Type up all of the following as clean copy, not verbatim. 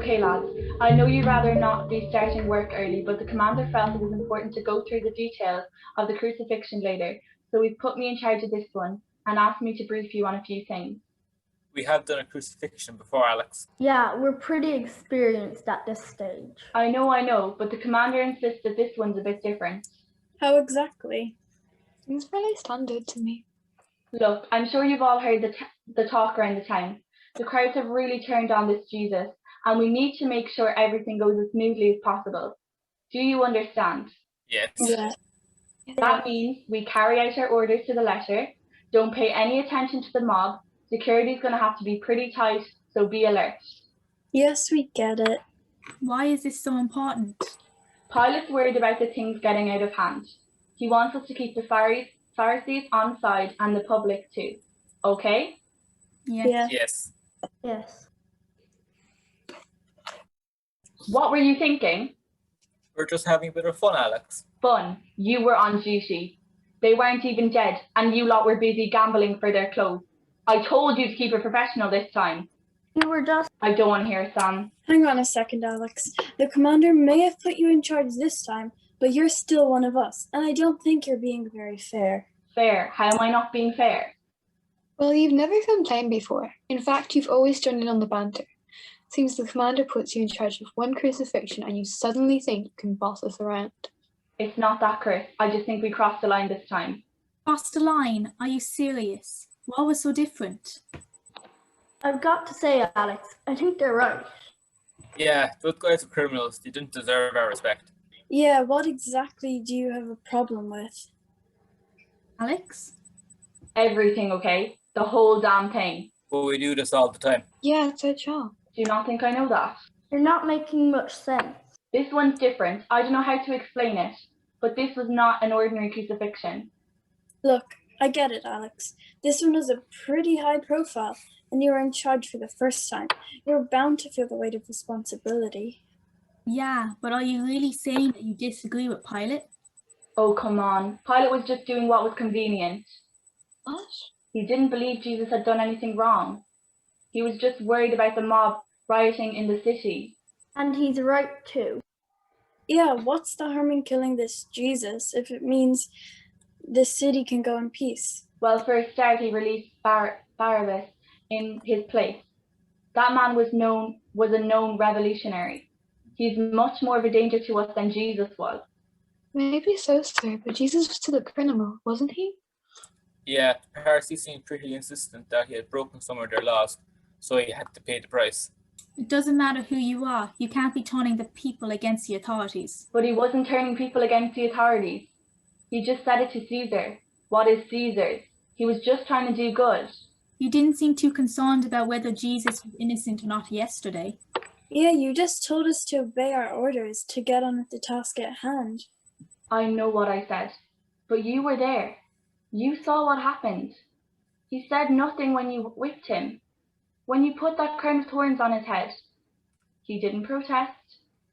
Okay, lads, I know you'd rather not be starting work early, but the commander felt it was important to go through the details of the crucifixion later, so he's put me in charge of this one and asked me to brief you on a few things. We have done a crucifixion before, Alex. Yeah, we're pretty experienced at this stage. I know, but the commander insists that this one's a bit different. How exactly? Seems fairly standard to me. Look, I'm sure you've all heard the talk around the town. The crowds have really turned on this Jesus, and we need to make sure everything goes as smoothly as possible. Do you understand? Yes. Yeah. That means we carry out our orders to the letter, don't pay any attention to the mob, security's going to have to be pretty tight, so be alert. Yes, we get it. Why is this so important? Pilate's worried about the things getting out of hand. He wants us to keep the Pharisees on side and the public too. Okay? Yes. Yes. Yes. What were you thinking? We're just having a bit of fun, Alex. Fun. You were on duty. They weren't even dead, and you lot were busy gambling for their clothes. I told you to keep it professional this time. We were just... I don't want to hear Sam. Hang on a second, Alex. The commander may have put you in charge this time, but you're still one of us, and I don't think you're being very fair. Fair. How am I not being fair? Well, you've never complained before. In fact, you've always joined in on the banter. Seems the commander puts you in charge of one crucifixion and you suddenly think you can boss us around. It's not that, Chris. I just think we crossed the line this time. Crossed the line? Are you serious? What was so different? I've got to say, Alex, I think they're right. Yeah, those guys are criminals. They didn't deserve our respect. Yeah, what exactly do you have a problem with? Alex? Everything, okay? The whole damn thing. But we do this all the time. Yeah, it's our job. Do you not think I know that? You're not making much sense. This one's different. I don't know how to explain it, but this was not an ordinary crucifixion. Look, I get it, Alex. This one is a pretty high profile, and you were in charge for the first time. You're bound to feel the weight of responsibility. Yeah, but are you really saying that you disagree with Pilate? Oh, come on. Pilate was just doing what was convenient. What? He didn't believe Jesus had done anything wrong. He was just worried about the mob rioting in the city. And he's right too. Yeah, what's the harm in killing this Jesus if it means the city can go in peace? Well, for a start, he released Barabbas in his place. That man was a known revolutionary. He's much more of a danger to us than Jesus was. Maybe so, sir, but Jesus was still a criminal, wasn't he? Yeah, the Pharisees seemed pretty insistent that he had broken some of their laws, so he had to pay the price. It doesn't matter who you are. You can't be turning the people against the authorities. But he wasn't turning people against the authorities. He just said it to Caesar. What is Caesar's? He was just trying to do good. You didn't seem too concerned about whether Jesus was innocent or not yesterday. Yeah, you just told us to obey our orders, to get on with the task at hand. I know what I said, but you were there. You saw what happened. He said nothing when you whipped him, when you put that crown of thorns on his head. He didn't protest.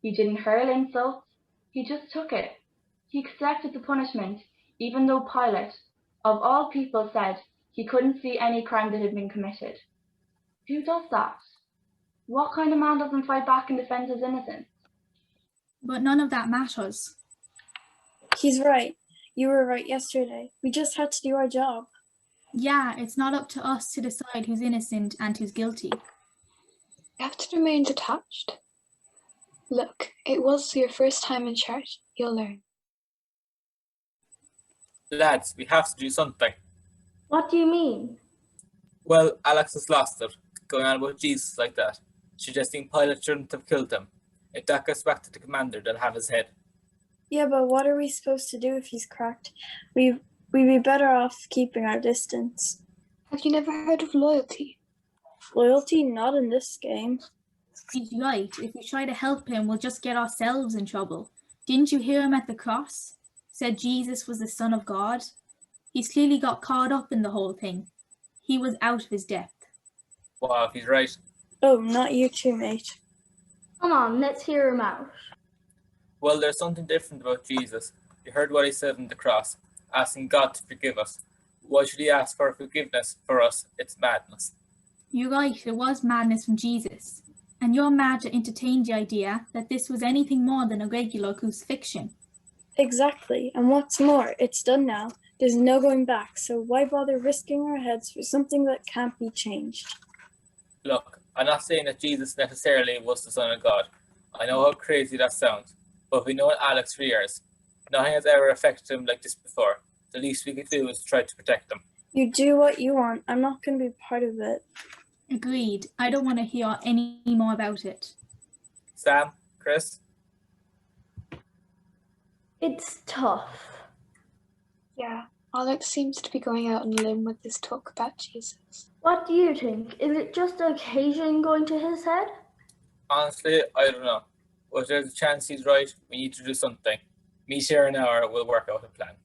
He didn't hurl insults. He just took it. He accepted the punishment, even though Pilate, of all people, said he couldn't see any crime that had been committed. Who does that? What kind of man doesn't fight back and defend his innocence? But none of that matters. He's right. You were right yesterday. We just had to do our job. Yeah, it's not up to us to decide who's innocent and who's guilty. You have to remain detached. Look, it was your first time in church. You'll learn. Lads, we have to do something. What do you mean? Well, Alex has lost it, going on about Jesus like that, suggesting Pilate shouldn't have killed him. If that gets back to the commander, they'll have his head. Yeah, but what are we supposed to do if he's cracked? We'd be better off keeping our distance. Have you never heard of loyalty? Loyalty? Not in this game. He's right. If we try to help him, we'll just get ourselves in trouble. Didn't you hear him at the cross? Said Jesus was the Son of God. He's clearly got caught up in the whole thing. He was out of his depth. Wow, if he's right. Oh, not you too, mate. Come on, let's hear him out. Well, there's something different about Jesus. You heard what he said on the cross, asking God to forgive us. Why should he ask for forgiveness for us? It's madness. You're right, it was madness from Jesus. and you're mad to entertain the idea that this was anything more than a regular crucifixion. Exactly, and what's more, it's done now. There's no going back, so why bother risking our heads for something that can't be changed? Look, I'm not saying that Jesus necessarily was the Son of God. I know how crazy that sounds, but we know Alex for years. Nothing has ever affected him like this before. The least we could do is try to protect him. You do what you want. I'm not going to be part of it. Agreed. I don't want to hear any more about it. Sam, Chris? It's tough. Yeah, Alex seems to be going out on a limb with this talk about Jesus. What do you think? Is it just occasion going to his head? Honestly, I don't know. But there's a chance he's right. We need to do something. Meet here in an hour, we'll work out a plan.